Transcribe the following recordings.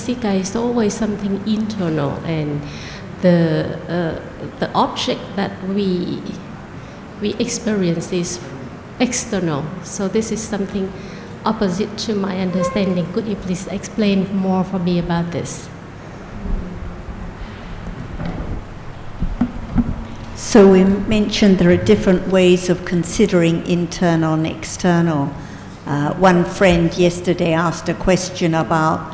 Cetasika is always something internal, and the object that we experience is external. So this is something opposite to my understanding. Could you please explain more for me about this? So we mentioned there are different ways of considering internal and external. One friend yesterday asked a question about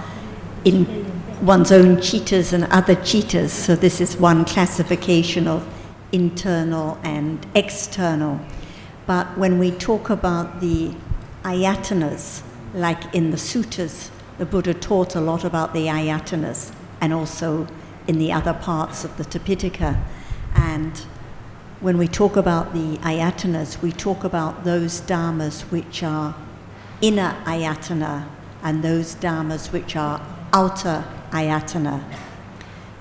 in one's own citas and other citas. So this is one classification of internal and external. But when we talk about the ayatanas, like in the suttas, the Buddha taught a lot about the ayatanas, and also in the other parts of the Tipitaka. And when we talk about the ayatanas, we talk about those dhammas which are inner ayatana and those dhammas which are outer ayatana.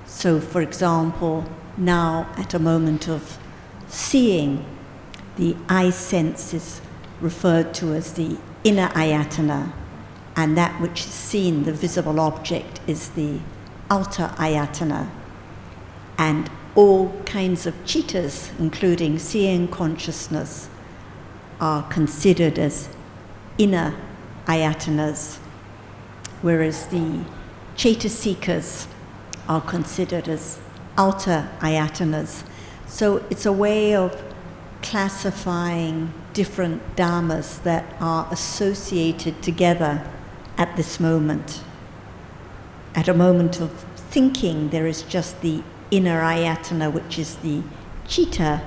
So, for example, now at a moment of seeing, the eye sense is referred to as the inner ayatana, and that which is seen, the visible object, is the outer ayatana. And all kinds of cittas, including seeing consciousness, are considered as inner ayatanas, whereas the cetasikas are considered as outer ayatanas. So it's a way of classifying different dhammas that are associated together at this moment. At a moment of thinking, there is just the inner ayatana, which is the citta,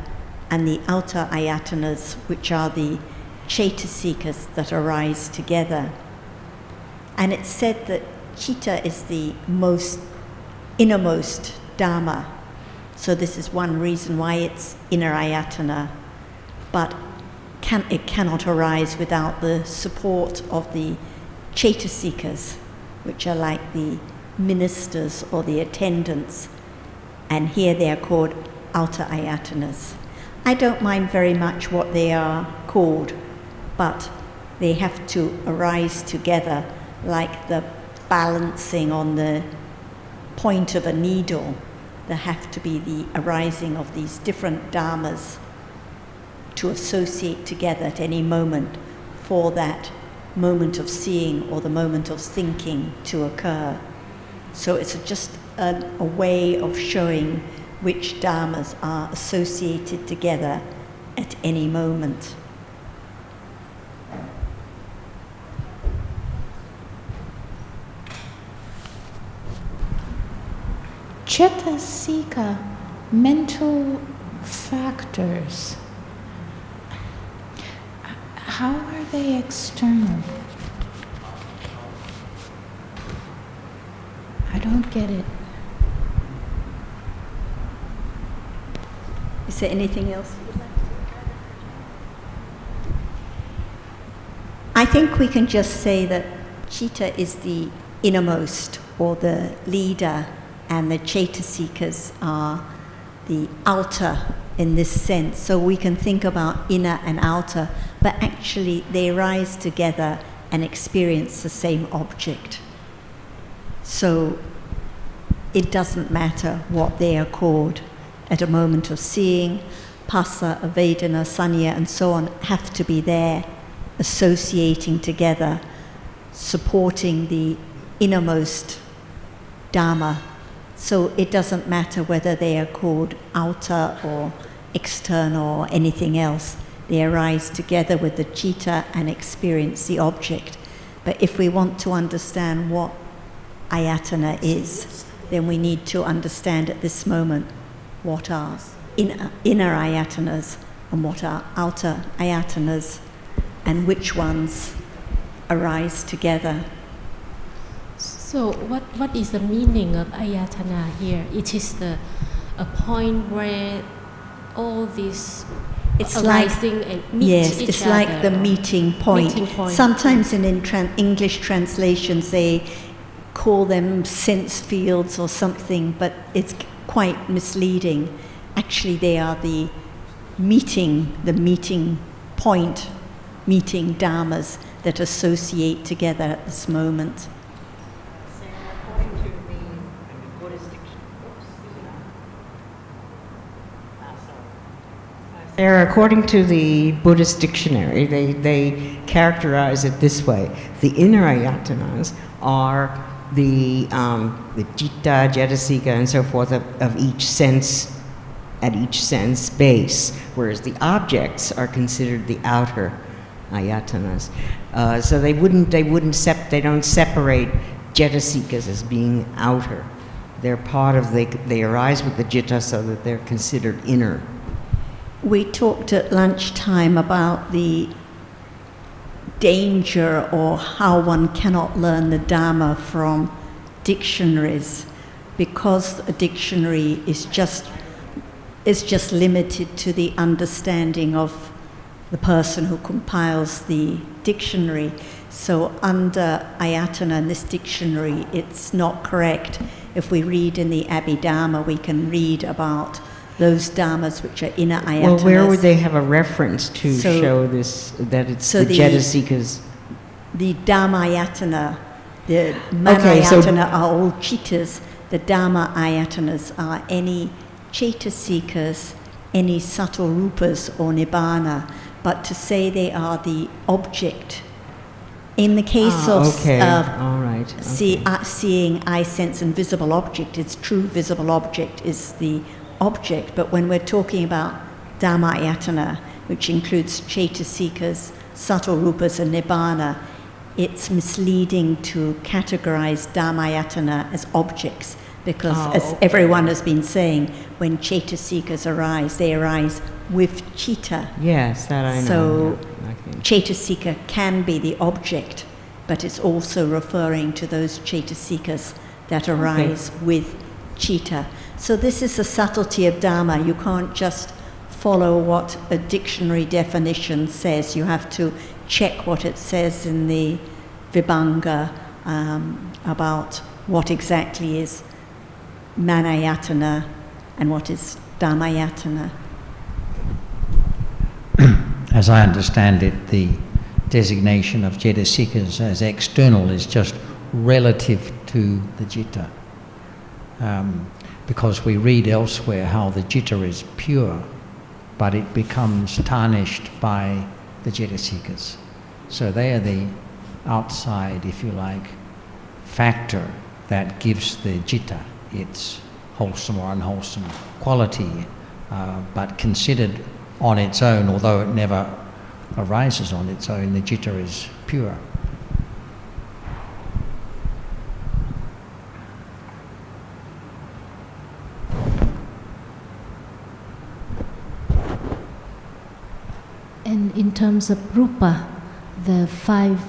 and the outer ayatanas, which are the cetasikas that arise together. And it's said that citta is the innermost dhamma. So this is one reason why it's inner ayatana, but it cannot arise without the support of the cetasikas, which are like the ministers or the attendants, and here they are called outer ayatanas. I don't mind very much what they are called, but they have to arise together like the balancing on the point of a needle. There have to be the arising of these different dhammas to associate together at any moment for that moment of seeing or the moment of thinking to occur. So it's just a way of showing which dhammas are associated together at any moment. Cetasika, mental factors, how are they external? I don't get it. Is there anything else? I think we can just say that citta is the innermost or the leader, and the cetasikas are the outer in this sense. So we can think about inner and outer, but actually they rise together and experience the same object. So it doesn't matter what they are called. At a moment of seeing, Phassa, Vedana, Sanya, and so on have to be there, associating together, supporting the innermost Dhamma. So it doesn't matter whether they are called outer or external or anything else. They arise together with the citta and experience the object. But if we want to understand what ayatana is, then we need to understand at this moment what are inner ayatanas and what are outer ayatanas, and which ones arise together. So what is the meaning of ayatana here? It is a point where all these arising and meet yes, each it's other. like the meeting point. Sometimes in English translations they call them sense fields or something, but it's quite misleading. Actually, they are the meeting point, meeting dhammas that associate together at this moment. according to the Buddhist dictionary, they characterize it this way. The inner ayatanas are the citta, cetasika, and so forth of each sense, at each sense base, whereas the objects are considered the outer ayatanas. So they don't separate cetasikas as being outer. They're part of, they arise with the citta, so that they're considered inner. We talked at lunchtime about the danger or how one cannot learn the Dhamma from dictionaries, because a dictionary is just limited to the understanding of the person who compiles the dictionary. So under ayatana in this dictionary, it's not correct. If we read in the Abhidhamma, we can read about those dhammas which are inner ayatanas. Well, where would they have a reference to show this, that it's the cetasikas? The dhammayatana, the manayatana are all chittas. The dhamma ayatanas are any cetasikas, any subtle rupas or nibbana. But to say they are the object, in the case of seeing eye, sense, and visible object, it's true visible object is the object, but when we're talking about dhammayatana, which includes cetasikas, subtle rupas, and nibbana, it's misleading to categorize dhammayatana as objects, because as everyone has been saying, when cetasikas arise, they arise with citta. Yes, that I know. So cetasika can be the object, but it's also referring to those cetasikas that arise with citta. So this is the subtlety of Dhamma. You can't just follow what a dictionary definition says. You have to check what it says in the Vibhanga about what exactly is manayatana and what is dhammayatana. As I understand it, the designation of cetasikas as external is just relative to the citta. Because we read elsewhere how the citta is pure, but it becomes tarnished by the cetasikas. So they are the outside, if you like, factor that gives the citta its wholesome or unwholesome quality, but considered on its own, although it never arises on its own, the citta is pure. And in terms of rupa, the five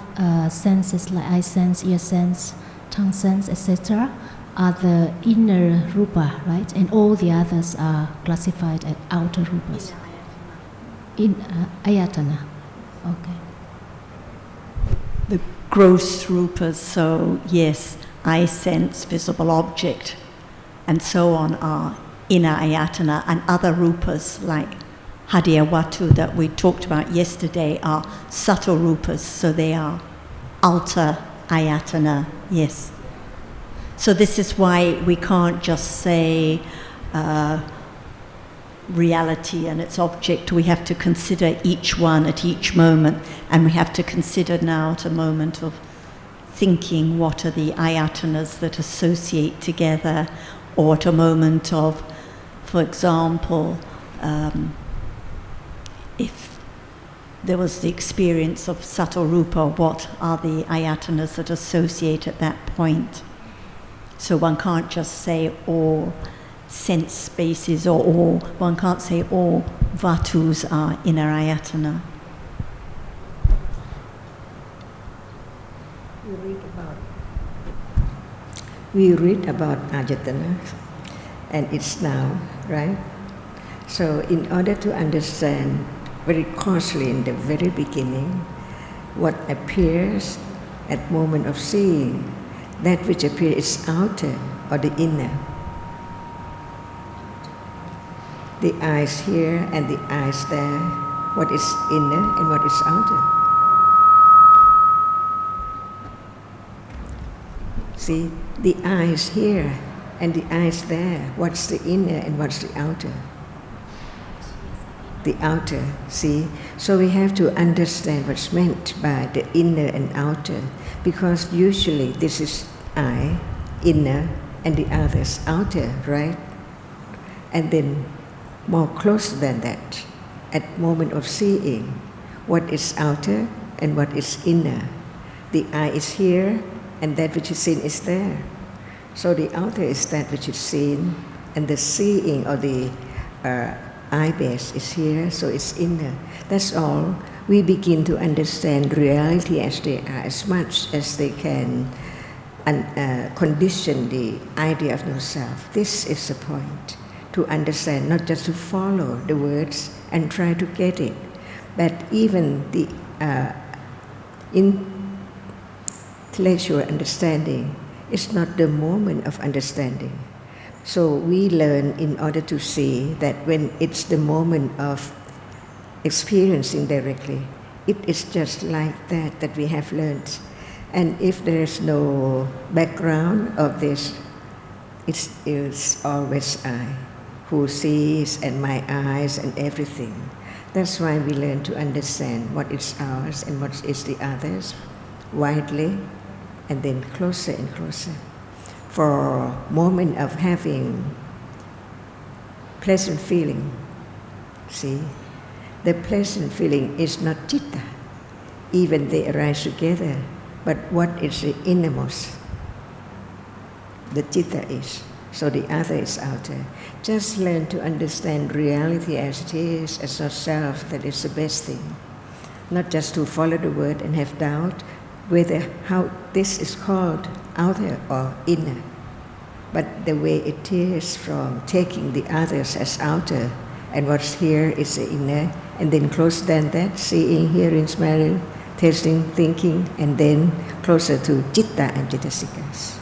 senses like eye sense, ear sense, tongue sense, etc., are the inner rupa, right? And all the others are classified as outer rupas. In ayatana. Okay. The gross rupas, so yes, eye sense, visible object, and so on are inner ayatana, and other rupas like Hadiya Watu that we talked about yesterday are subtle rupas, so they are outer ayatana, yes. So this is why we can't just say reality and its object. We have to consider each one at each moment, and we have to consider now at a moment of thinking what are the ayatanas that associate together, or at a moment of, for example, if there was the experience of subtle rupa, what are the ayatanas that associate at that point? So one can't just say all sense spaces or all, one can't say all vatus are inner ayatana. We read about ayatana and its now, right? So in order to understand very closely in the very beginning what appears at moment of seeing, that which appears is outer or the inner. The eyes here and the eyes there, what is inner and what is outer. See, the eyes here and the eyes there, what's the inner and what's the outer? the outer, see? So we have to understand what's meant by the inner and outer, because usually this is I, inner, and the others outer, right? And then more close than that, at moment of seeing, what is outer and what is inner. The I is here, and that which is seen is there. So the outer is that which is seen, and the seeing or the eye base is here, so it's inner. That's all. We begin to understand reality as they are, as much as they can condition the idea of no self. This is the point, to understand, not just to follow the words and try to get it, but even the intellectual understanding is not the moment of understanding. So we learn in order to see that when it's the moment of experiencing directly, it is just like that we have learned. And if there is no background of this, it is always I who sees, and my eyes and everything. That's why we learn to understand what is ours and what is the others widely, and then closer and closer. For a moment of having pleasant feeling, see, the pleasant feeling is not citta, even they arise together, but what is the innermost? The citta is, so the other is outer. Just learn to understand reality as it is, as not self, that is the best thing. Not just to follow the word and have doubt whether how this is called outer or inner, but the way it is, from taking the others as outer, and what's here is the inner, and then closer than that, seeing, hearing, smelling, tasting, thinking, and then closer to citta and citasikas.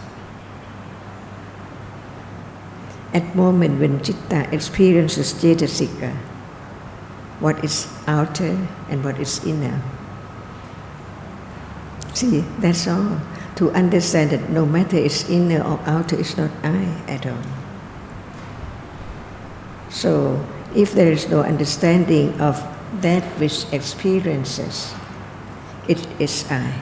At moment when citta experiences cetasika, what is outer and what is inner. See, that's all. To understand that no matter it's inner or outer, it's not I at all. So, if there is no understanding of that which experiences, it is I.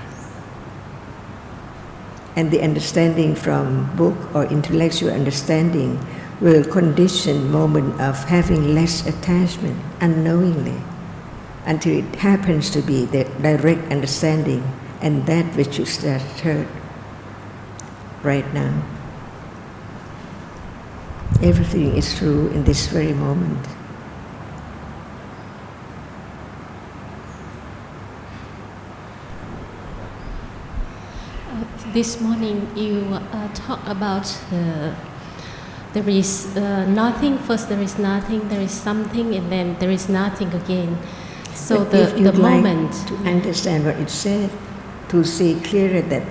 And the understanding from book or intellectual understanding will condition moment of having less attachment unknowingly, until it happens to be the direct understanding, and that which you just heard right now. Everything is true in this very moment. This morning you talk about there is nothing, first there is nothing, there is something, and then there is nothing again. So but the moment like to understand what it said, to see clearer that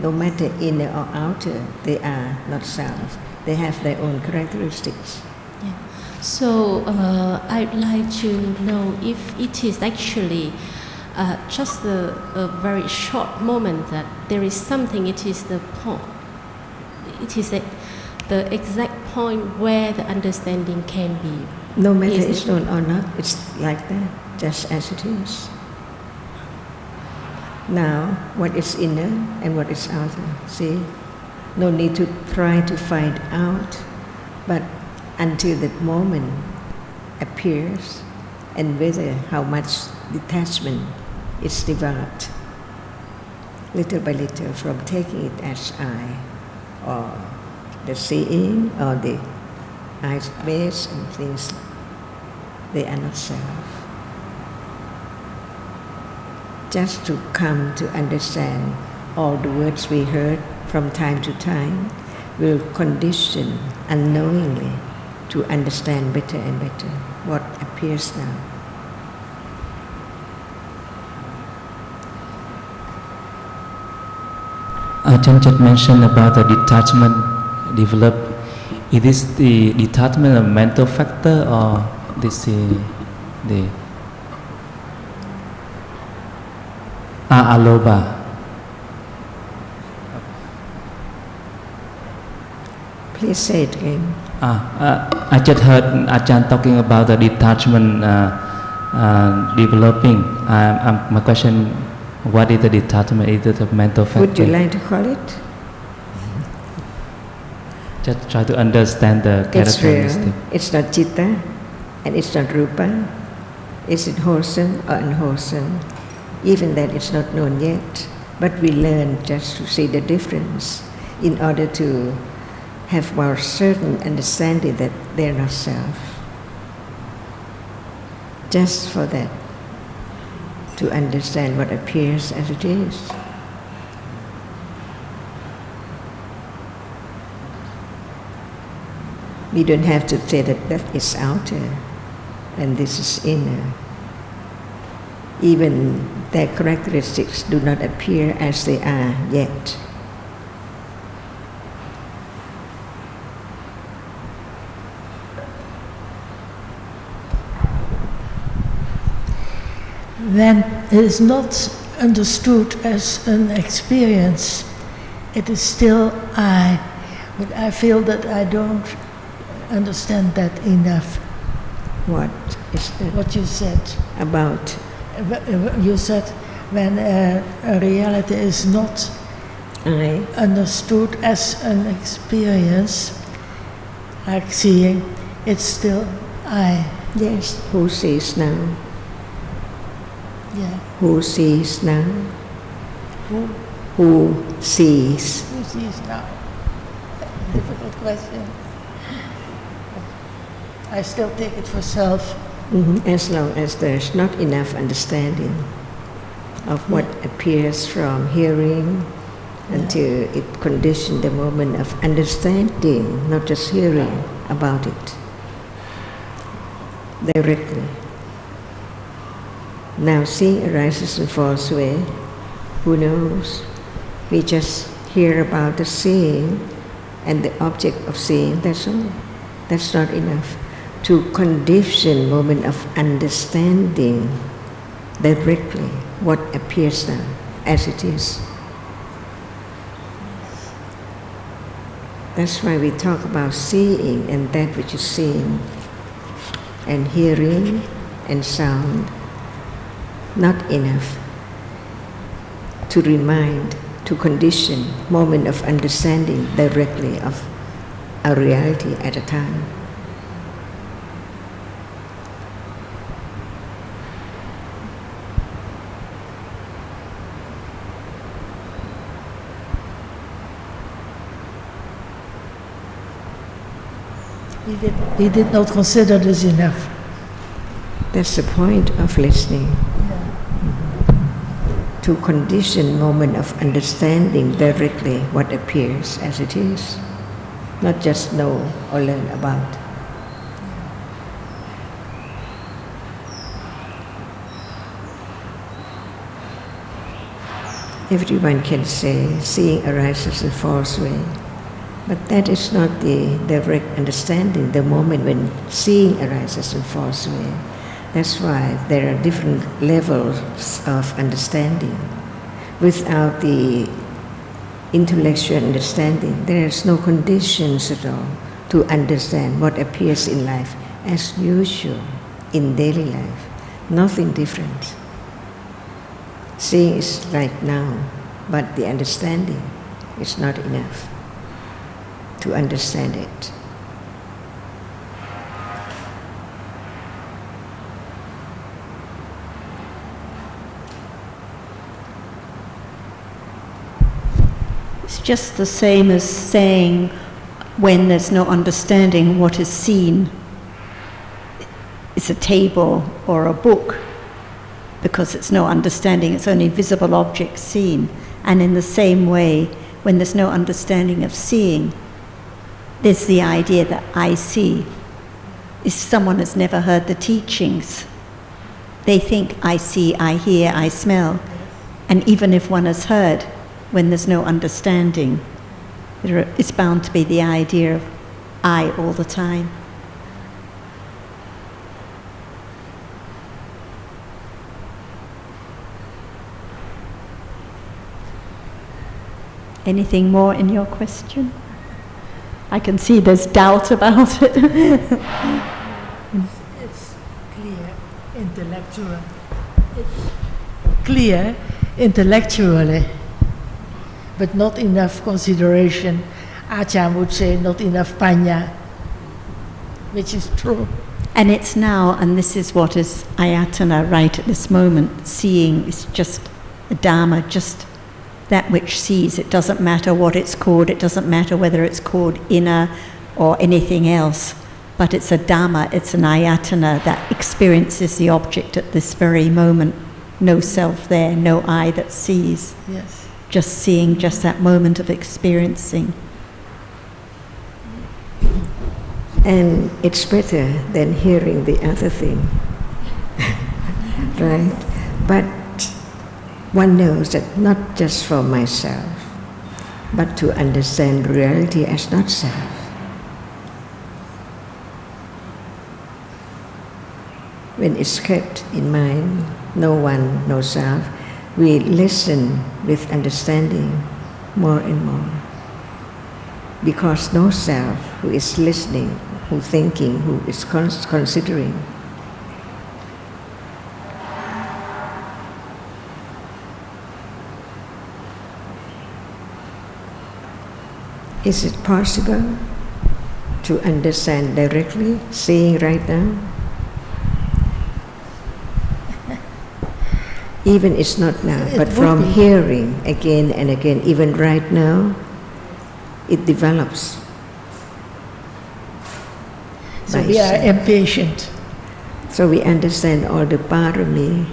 no matter inner or outer, they are not self. They have their own characteristics. Yeah. So I'd like to know if it is actually just a very short moment that there is something. It is the point. It is the exact point where the understanding can be. No matter it's known or not, it's like that, just as it is. Now, what is inner and what is outer, see? No need to try to find out, but until that moment appears, and whether how much detachment is developed, little by little, from taking it as I, or the seeing, or the eyes base and things, they are not self. Just to come to understand all the words we heard from time to time will condition unknowingly to understand better and better what appears now. Ajarn just mentioned about the detachment developed. Is this the detachment of mental factor, or this the aloba? Please say it again. I just heard Ajarn talking about the detachment developing. My question, what is the detachment? Is it a mental factor? Would you like to call it? Just try to understand the It's characteristic. real. It's not citta, and it's not rupa. Is it wholesome or unwholesome? Even that it's not known yet. But we learn just to see the difference in order to have more certain understanding that they're not self. Just for that, to understand what appears as it is. We don't have to say that that is outer and this is inner. Even their characteristics do not appear as they are yet. When it is not understood as an experience, it is still I. But I feel that I don't understand that enough. What is that? What you said. About? You said when a reality is not I. understood as an experience, like seeing, it's still I. Yes, who sees now? Yeah. Who sees now? Who? Who sees? Who sees now? Difficult question. I still take it for self. As long as there's not enough understanding of what appears from hearing until it conditions the moment of understanding, not just hearing about it directly. Now seeing arises and falls away. Who knows? We just hear about the seeing and the object of seeing, that's all. That's not enough to condition moment of understanding directly what appears now as it is. That's why we talk about seeing and that which is seen, and hearing and sound. Not enough to remind, to condition moment of understanding directly of a reality at a time. We did not consider this enough. That's the point of listening. To condition moment of understanding directly what appears as it is, not just know or learn about. Everyone can say, seeing arises and falls away. But that is not the direct understanding, the moment when seeing arises and falls away. That's why there are different levels of understanding. Without the intellectual understanding, there is no conditions at all to understand what appears in life as usual in daily life. Nothing different. Seeing is like now, but the understanding is not enough to understand it. It's just the same as saying when there's no understanding what is seen is a table or a book, because it's no understanding, it's only visible objects seen. And in the same way, when there's no understanding of seeing, there's the idea that I see. If someone has never heard the teachings, they think I see, I hear, I smell. And even if one has heard, when there's no understanding, it's bound to be the idea of I all the time. Anything more in your question? I can see there's doubt about it. It's clear intellectually, but not enough consideration. Ajarn would say not enough panya, which is true. And it's now, and this is what is ayatana right at this moment, seeing is just a Dhamma, just that which sees. It doesn't matter what it's called, it doesn't matter whether it's called inner or anything else, but it's a Dhamma, it's an ayatana that experiences the object at this very moment. No self there, no I that sees. Yes. Just seeing, just that moment of experiencing. And it's better than hearing the other thing, right? But one knows that not just for myself, but to understand reality as not self. When it's kept in mind, no one, no self, we listen with understanding more and more. Because no self who is listening, who thinking, who is considering. Is it possible to understand directly, seeing right now? Even it's not now, but from hearing again and again, even right now, it develops. So we are impatient. So we understand all the parami.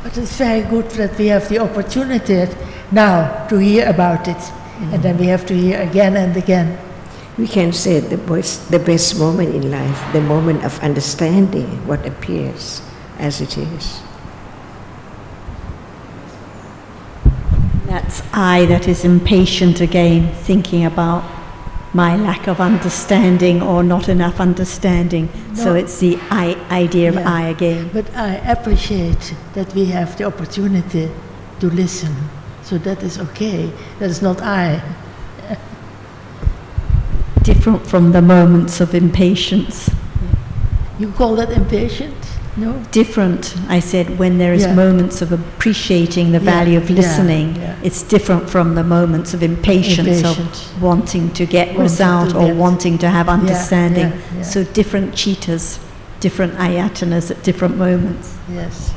But it's very good that we have the opportunity now to hear about it. And then we have to hear again and again. We can say the best moment in life, the moment of understanding what appears as it is. That's I that is impatient again, thinking about my lack of understanding or not enough understanding. No. So it's the I idea of I again. But I appreciate that we have the opportunity to listen. So that is okay. That is not I. Different from the moments of impatience. You call that impatient? No? Different, I said, when there is moments of appreciating the value of listening, it's different from the moments of impatience of wanting to get result or wanting to have understanding. So different citas, different ayatanas at different moments. Yes.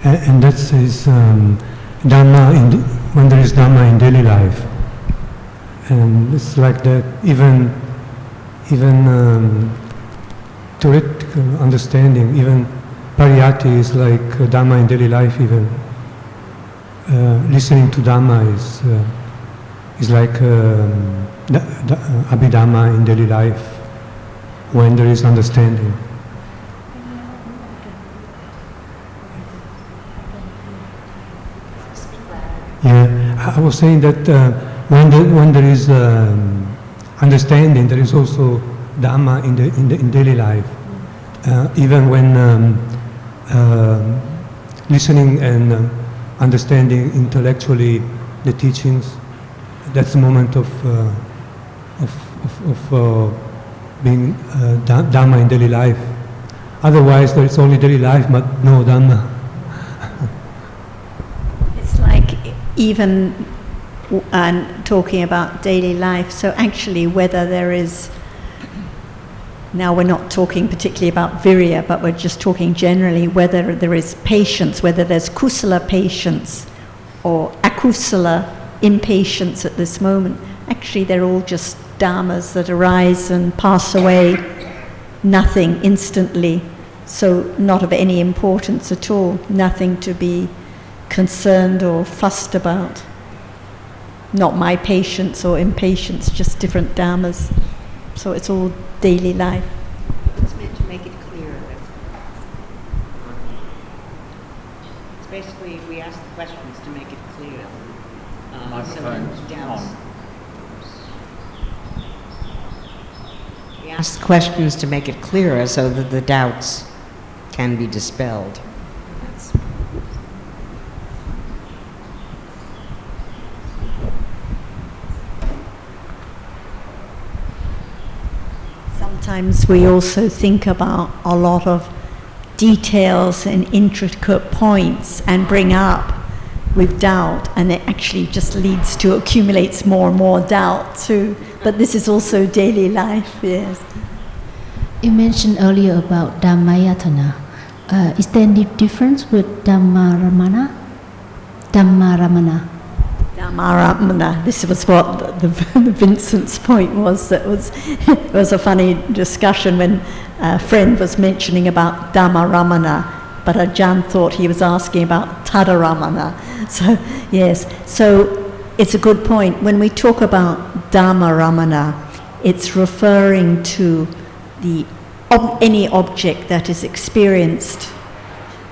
And that is Dhamma when there is Dhamma in daily life. And it's like that, even theoretical understanding, even pariyatti is like Dhamma in daily life. Even listening to Dhamma is like Abhidhamma in daily life when there is understanding. Yeah, I was saying that. When there is understanding, there is also Dhamma in daily life. Even when listening and understanding intellectually the teachings, that's the moment of being Dhamma in daily life. Otherwise, there is only daily life, but no Dhamma. It's like even. And talking about daily life, so actually whether there is, now we're not talking particularly about virya, but we're just talking generally whether there is patience, whether there's kusala patience or akusala impatience at this moment. Actually they're all just dhammas that arise and pass away, nothing instantly, so not of any importance at all, nothing to be concerned or fussed about. Not my patience or impatience, just different dhammas. So it's all daily life. It's meant to make it clear. It's basically, we ask the questions to make it clear. We ask the questions to make it clearer so that the doubts can be dispelled. sometimes we also think about a lot of details and intricate points and bring up with doubt, and it actually just leads to accumulates more and more doubt too. But this is also daily life, yes. You mentioned earlier about Dhammayatana. Is there any difference with Dhammaramana? Dhammaramana. Dhammaramana. This was what the Vincent's point was. That was it was a funny discussion when a friend was mentioning about Dhammaramana, but Ajarn thought he was asking about Tadaramana. So yes, so it's a good point. When we talk about Dhammaramana, it's referring to any object that is experienced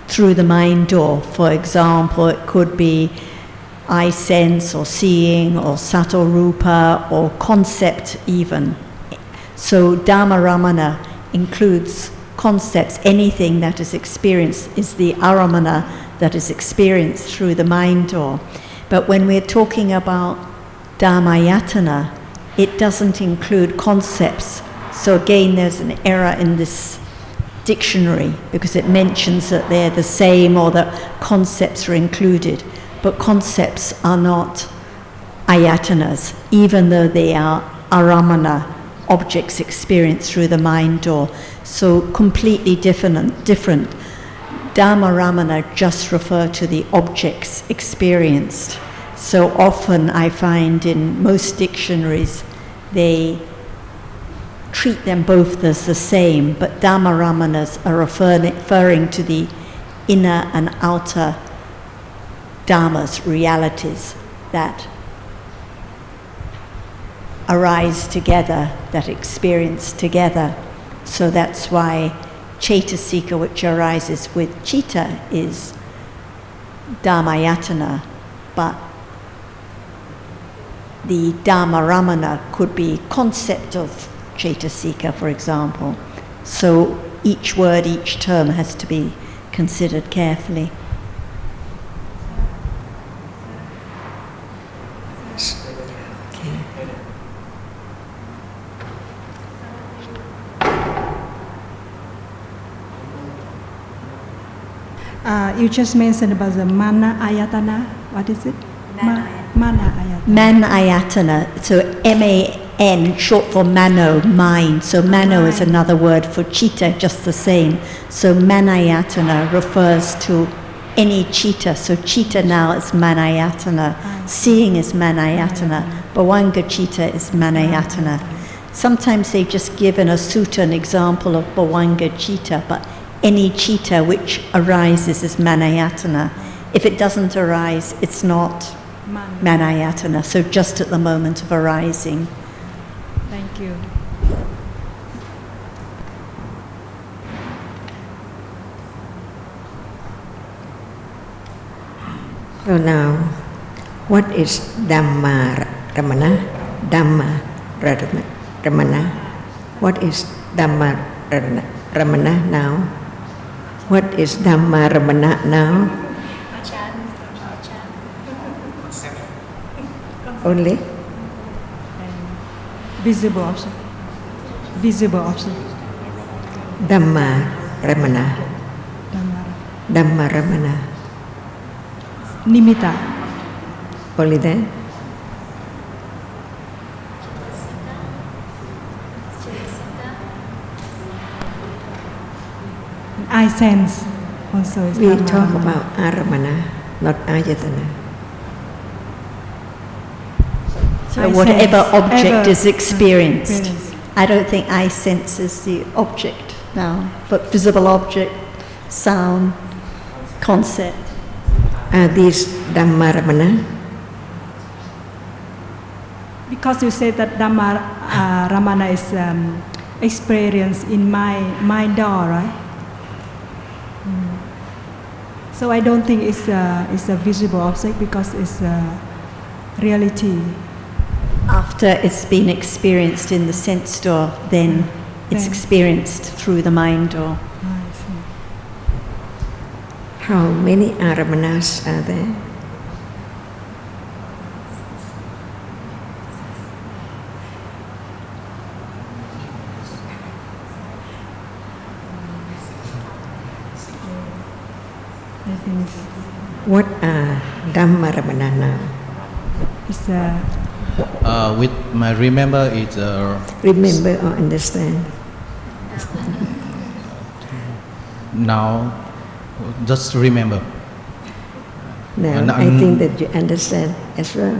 through the mind door. For example, it could be eye sense or seeing or subtle rupa or concept even. So Dhammaramana includes concepts. Anything that is experienced is the aramana that is experienced through the mind door. But when we're talking about Dhammayatana, it doesn't include concepts. So again, there's an error in this dictionary because it mentions that they're the same or that concepts are included. But concepts are not ayatanas, even though they are aramana, objects experienced through the mind door. So completely different. Dhammaramana just refer to the objects experienced. So often I find in most dictionaries they treat them both as the same, but Dhammaramanas are referring to the inner and outer dhammas, realities that arise together, that experience together. So that's why Cetasika, which arises with citta, is Dhammayatana, but the Dhammaramana could be concept of Cetasika, for example. So each word, each term has to be considered carefully. You just mentioned about the mana ayatana. What is it? Mana ayatana. Man ayatana. So M-A-N, short for mano, mind. So mano is another word for citta, just the same. So manayatana refers to any citta. So citta now is manayatana. Seeing is manayatana. Bhavanga citta is manayatana. Sometimes they just give in a sutta an example of bhavanga citta, but any citta which arises is manayatana. If it doesn't arise, it's not manayatana. So just at the moment of arising. Thank you. So now, what is Dhammaramana? Dhammaramana. What is Dhammaramana now? What is Dhammaramana now? Only? Visible object. Visible object. Dhammaramana. Dhammaramana. Nimitta. Only that? Eye sense also is We Dhammaramana. talk about aramana, not ayatana. So whatever object is experienced. Experience. I don't think eye sense is the object now, but visible object, sound, concept. Are these Dhammaramana? Because you say that Dhammaramana is experience in my mind door, right? So I don't think it's a visible object because it's a reality. After it's been experienced in the sense door, then it's experienced through the mind door. I see. How many aramanas are there? things. What are Dhamma Ramana now? It's With my remember is Remember or understand? now just remember. Now, I think that you understand as well.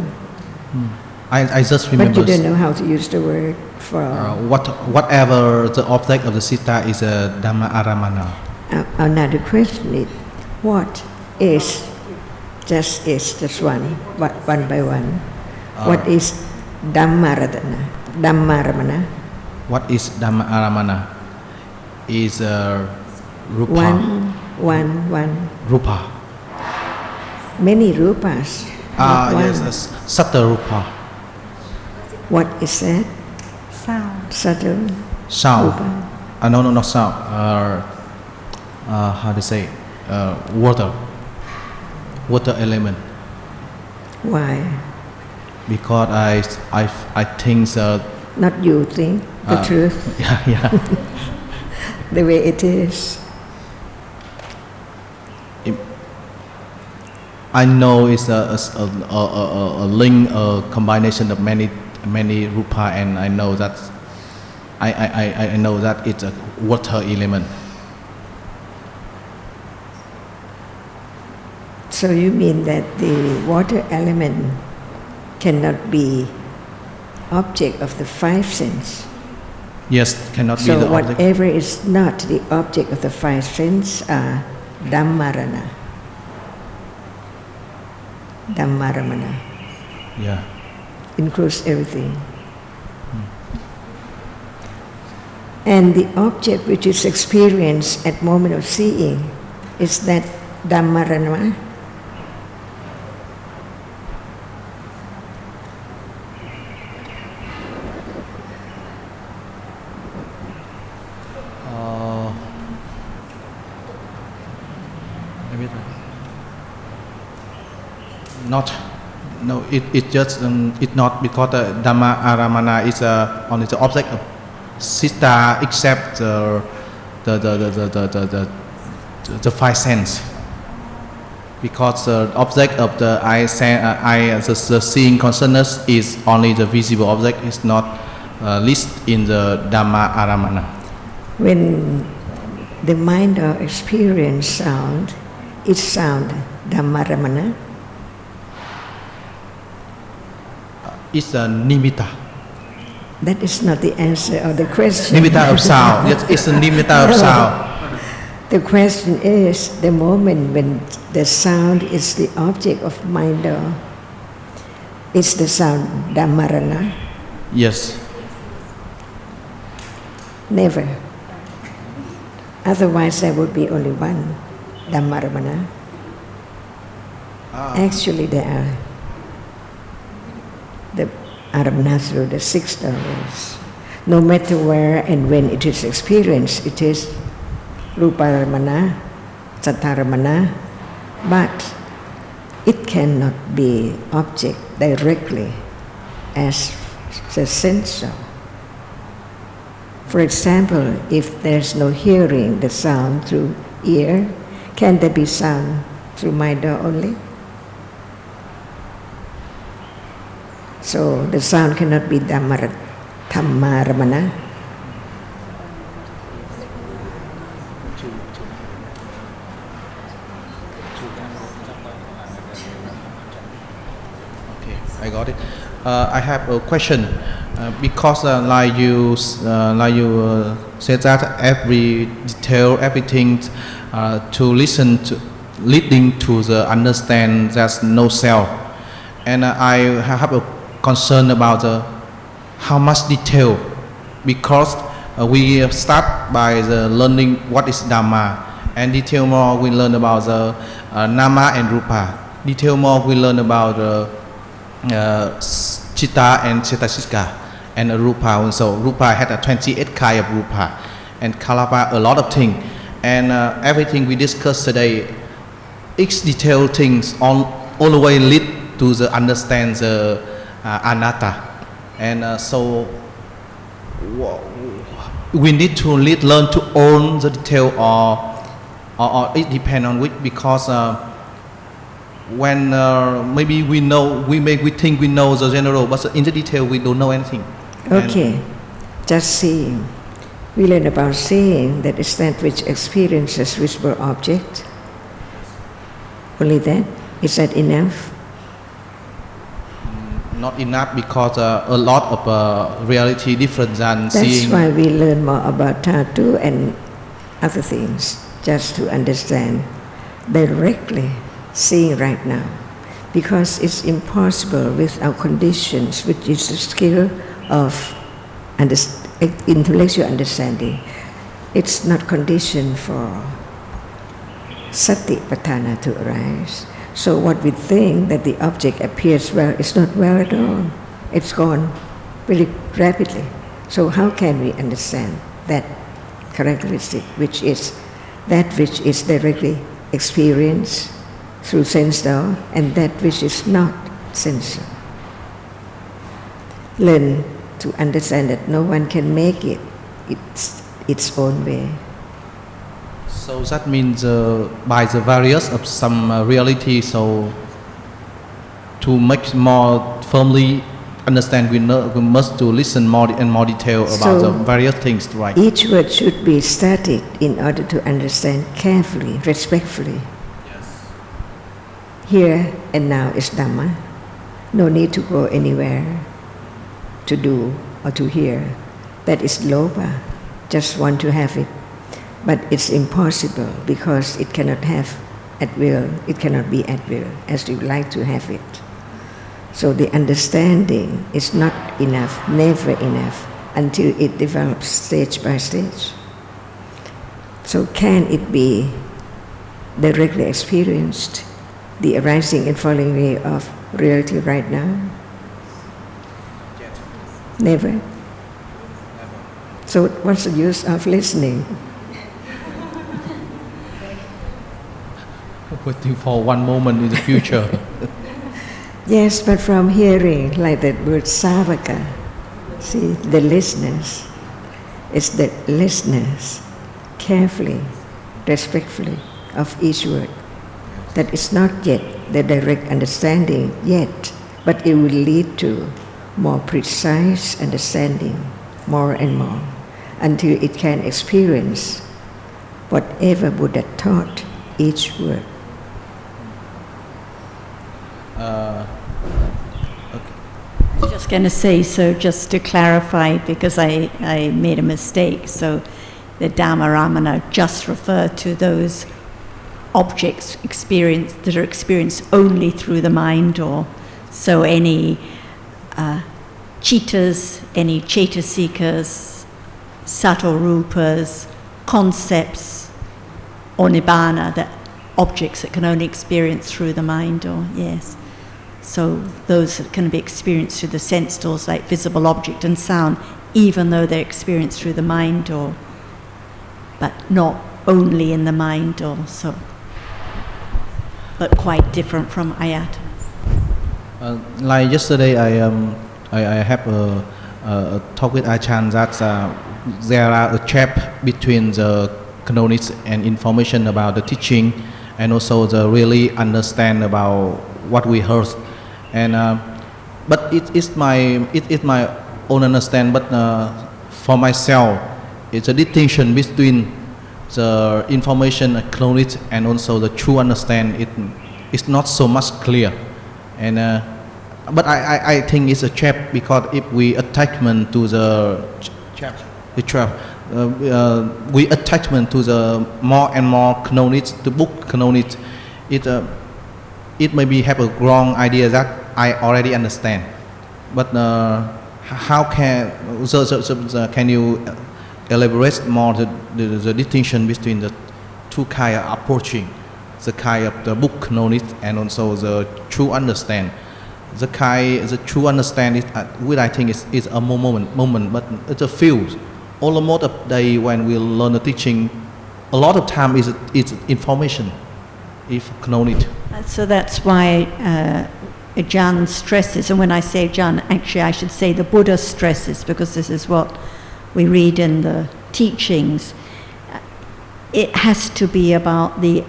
I just But remember. you don't know how to use the word for. Whatever the object of the citta is a Dhamma aramana. Another question is, what is, just one by one. What is Dhamma Ramana? What is Dhamma aramana? Is rupa. One. Rupa. Many rupas. not one. Yes, subtle rupa. What is that? sound. Subtle Sound. rupa. No, not sound. How to say? Water. Water element. Why? Because I think Not you think, the truth, yeah. the way it is. I know it's a link, a combination of many rupa, and I know that I know that it's a water element. So you mean that the water element cannot be object of the five senses? Yes, cannot be So the object. whatever is not the object of the five senses are Dhammarana. Dhammaramana Yeah. includes everything. And the object which is experienced at moment of seeing, is that Dhammarana? Not, no. It just it's not because the Dhamma aramana is only the object of citta, except the five sense. Because the object of the the seeing consciousness is only the visible object. It's not listed in the Dhamma aramana. When the mind or experience sound, it's sound Dhammaramana. It's a nimitta. That is not the answer of the question. Nimitta of sound. Yes, it's a nimitta of sound. The question is the moment when the sound is the object of mind, or is the sound Dhammarana? Yes. Never. Otherwise there would be only one Dhammaramana. Actually there are the aramana through the six doorways. No matter where and when it is experienced, it is Ruparamana, Sattaramana, but it cannot be object directly as the sensor. For example, if there's no hearing the sound through ear, can there be sound through mind only? So the sound cannot be Dhammaramana. Okay, I got it. I have a question. Because like you said that every detail, everything to listen to, leading to the understand there's no self, and I have a concern about how much detail, because we start by the learning what is Dhamma, and detail more we learn about the Nama and Rupa. Detail more we learn about Chitta and Cetasika and Rupa. So Rupa had a 28 kind of Rupa, and Kalapa a lot of things, and everything we discussed today, each detail things all the way lead to the understand the anatta, and so we need to learn to own the detail, or or it depends on which, because when maybe we think we know the general, but in the detail we don't know anything. Okay, just seeing. We learn about seeing, that is that which experiences visible object. Only that? Is that enough? Not enough, because a lot of reality different than seeing. That's why we learn more about tattoo and other things, just to understand directly seeing right now. Because it's impossible with our conditions, which is the skill of intellectual understanding. It's not conditioned for satipatthana to arise. So what we think that the object appears well is not well at all. It's gone very rapidly. So how can we understand that characteristic, which is that which is directly experienced through sense door, and that which is not sensual? Learn to understand that no one can make it its own way. So that means by the various of some reality, so to make more firmly understand, we must to listen more and more detail about the various things, right? Each word should be studied in order to understand carefully, respectfully. Yes. Here and now is Dhamma. No need to go anywhere to do or to hear. That is lobha, just want to have it. But it's impossible, because it cannot have at will, it cannot be at will as you like to have it. So the understanding is not enough, never enough, until it develops stage by stage. So can it be directly experienced, the arising and falling away of reality right now? Never. So what's the use of listening? Waiting for one moment in the future. Yes, but from hearing, like that word savaka, see, the listeners, it's the listeners, carefully, respectfully of each word. That is not yet the direct understanding yet, but it will lead to more precise understanding, more and more, until it can experience whatever Buddha taught each word. I was just going to say, so just to clarify, because I made a mistake, so the Dhammaramana just refer to those objects that are experienced only through the mind, or so any chittas, any cetasikas, subtle rupas, concepts, or nibbana, that objects that can only experience through the mind, or yes. So those that can be experienced through the sense doors, like visible object and sound, even though they're experienced through the mind, or but not only in the mind, or so, but quite different from ayatana. Like yesterday, I have a talk with Ajarn that there are a gap between the knowledge and information about the teaching, and also the really understand about what we heard. And but it is my own understand. But for myself, it's a distinction between the information, knowledge, and also the true understand. It's not so much clear. And but I think it's a trap, because if we attachment to the trap, we attachment to the more and more knowledge, the book knowledge, it maybe have a wrong idea that I already understand. But how can can you elaborate more the distinction between the two kind of approaching, the kind of the book knowledge and also the true understand? The true understand is which I think is a moment, but it's a field. Almost a day when we learn the teaching, a lot of time is information, if knowledge. So that's why Ajarn stresses, and when I say Ajarn, actually I should say the Buddha stresses, because this is what we read in the teachings. it has to be about the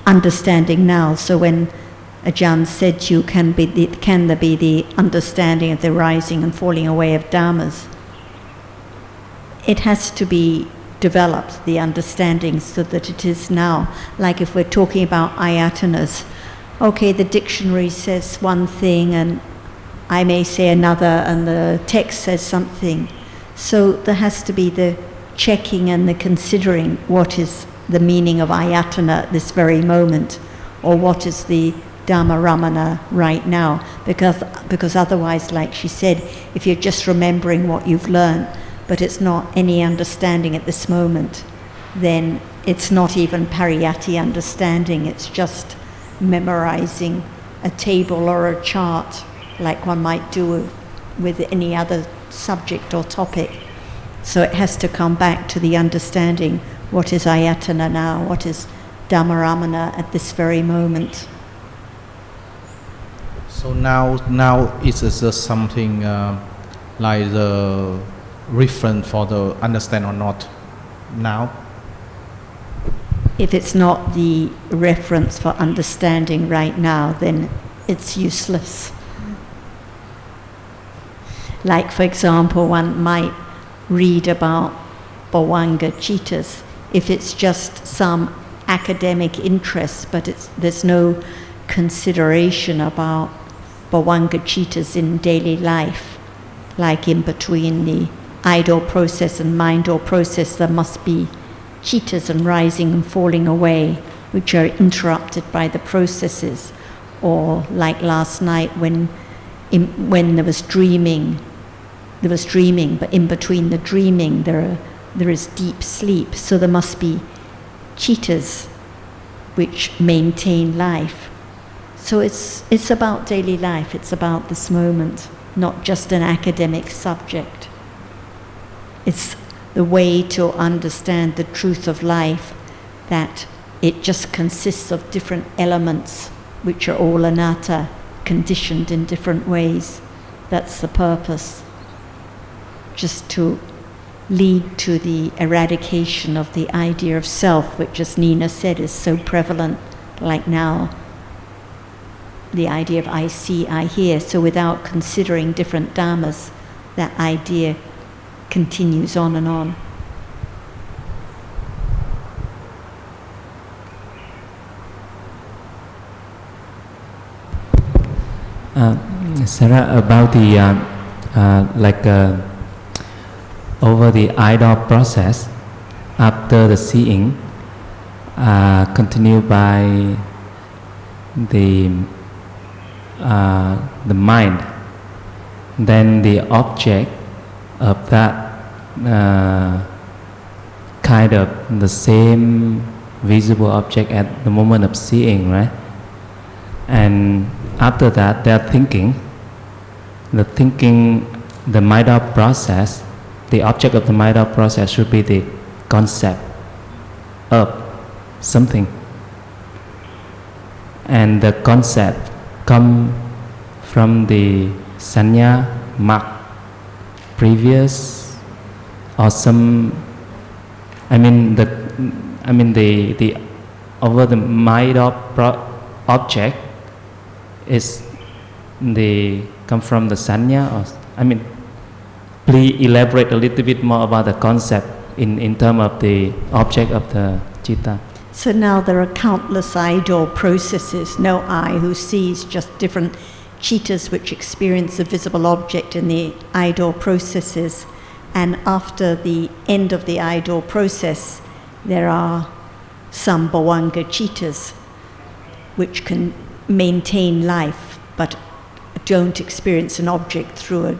understanding now. So when Ajarn said to you, can there be the understanding of the rising and falling away of dhammas? It has to be developed, the understanding, so that it is now. Like if we're talking about ayatanas, okay, the dictionary says one thing and I may say another and the text says something. So there has to be the checking and the considering what is the meaning of ayatana at this very moment, or what is the Dhamma Ramana right now, because otherwise, like she said, if you're just remembering what you've learned, but it's not any understanding at this moment, then it's not even pariyatti understanding, it's just memorizing a table or a chart, like one might do with any other subject or topic. So it has to come back to the understanding, what is ayatana now, what is Dhamma Ramana at this very moment. So now it's just something like the reference for the understand or not now? If it's not the reference for understanding right now, then it's useless. Like, for example, one might read about Bhavanga Citas. If it's just some academic interest, but there's no consideration about Bhavanga Citas in daily life, like in between the idle process and mindful process, there must be citas and rising and falling away, which are interrupted by the processes. Or like last night when there was dreaming, but in between the dreaming there is deep sleep. So there must be citas which maintain life. So it's about daily life, it's about this moment, not just an academic subject. It's the way to understand the truth of life, that it just consists of different elements which are all anatta, conditioned in different ways. That's the purpose. Just to lead to the eradication of the idea of self, which, as Nina said, is so prevalent, like now, the idea of I see, I hear. So without considering different dhammas, that idea continues on and on. Sarah, about the over the idle process after the seeing, continued by the mind, then the object of that kind of the same visible object at the moment of seeing, right? And after that, they are thinking. The mind-up process, the object of the mind-up process should be the concept of something. And the concept come from the sanya, mark, previous, or some. The over the mind-up object is come from the sanya, or please elaborate a little bit more about the concept in terms of the object of the citta. So now there are countless idle processes, no I who sees, just different cittas which experience the visible object in the idle processes. And after the end of the idle process, there are some bhavanga cittas which can maintain life but don't experience an object through a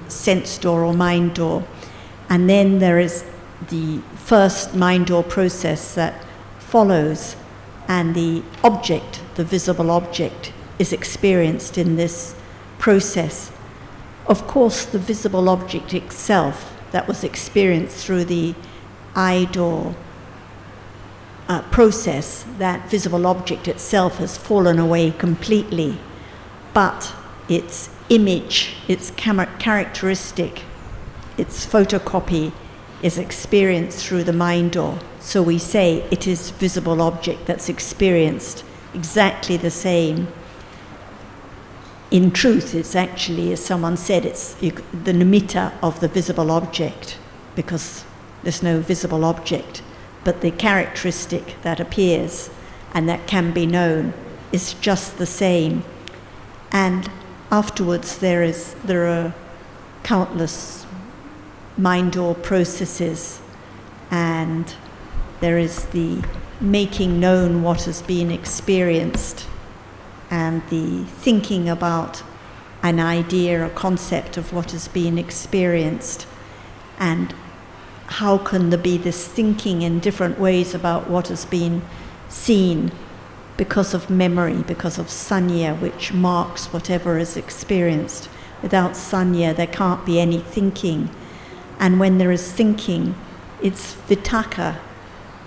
sense door or mind door. And then there is the first mind door process that follows, and the object, the visible object, is experienced in this process. Of course, the visible object itself that was experienced through the eye door process, that visible object itself has fallen away completely, but its image, its characteristic, its photocopy is experienced through the mind door. So we say it is visible object that's experienced exactly the same. In truth, it's actually, as someone said, it's the nimitta of the visible object, because there's no visible object, but the characteristic that appears and that can be known is just the same. And afterwards there are countless mind door processes, and there is the making known what has been experienced, and the thinking about an idea, a concept of what has been experienced, and how can there be this thinking in different ways about what has been seen because of memory, because of sanya, which marks whatever is experienced. Without sanya, there can't be any thinking. And when there is thinking, it's vitakka,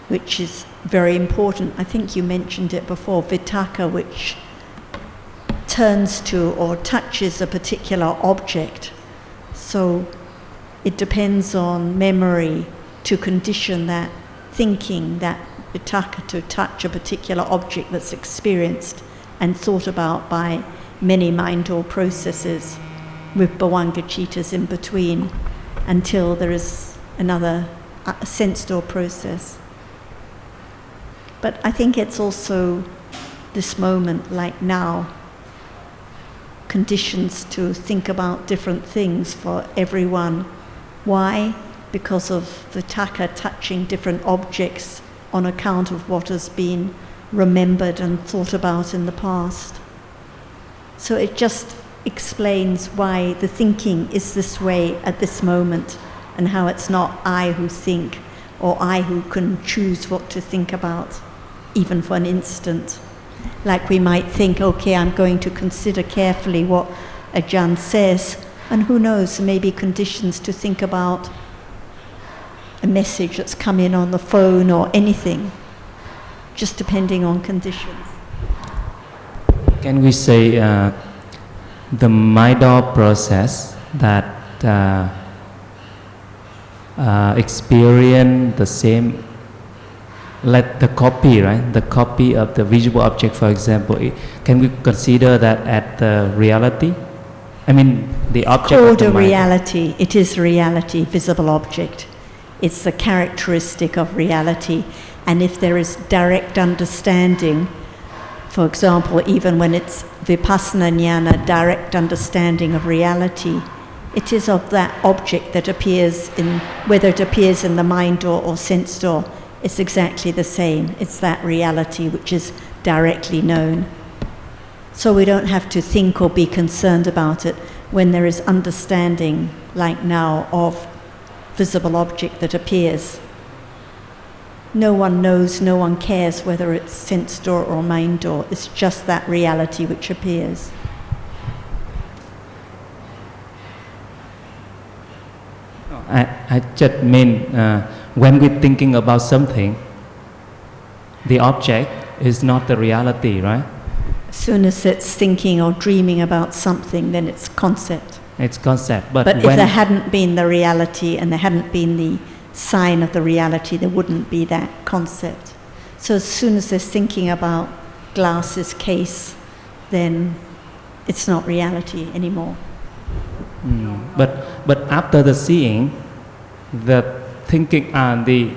which is very important. I think you mentioned it before, vitakka, which turns to or touches a particular object. So it depends on memory to condition that thinking, that vitakka, to touch a particular object that's experienced and thought about by many mind door processes with bhavanga citas in between, until there is another sense door process. But I think it's also this moment, like now, conditions to think about different things for everyone. Why? Because of vitakka touching different objects on account of what has been remembered and thought about in the past. So it just explains why the thinking is this way at this moment, and how it's not I who think, or I who can choose what to think about, even for an instant. Like we might think, okay, I'm going to consider carefully what Ajarn says, and who knows, there may be conditions to think about a message that's come in on the phone or anything, just depending on conditions. Can we say the mind door process that experience the same, like the copy, right? The copy of the visible object, for example. Can we consider that at the reality? I mean, the object It's called of the a mind. reality. It is reality, visible object. It's the characteristic of reality. And if there is direct understanding, for example, even when it's vipassana jnana, direct understanding of reality, it is of that object that appears in, whether it appears in the mind door or sense door, it's exactly the same. It's that reality which is directly known. So we don't have to think or be concerned about it when there is understanding, like now, of visible object that appears. No one knows, no one cares whether it's sense door or mind door. It's just that reality which appears. I just mean when we're thinking about something, the object is not the reality, right? As soon as it's thinking or dreaming about something, then it's concept. It's concept. But But if when there hadn't been the reality and there hadn't been the sign of the reality, there wouldn't be that concept. So as soon as they're thinking about glasses case, then it's not reality anymore. but after the seeing, the thinking and the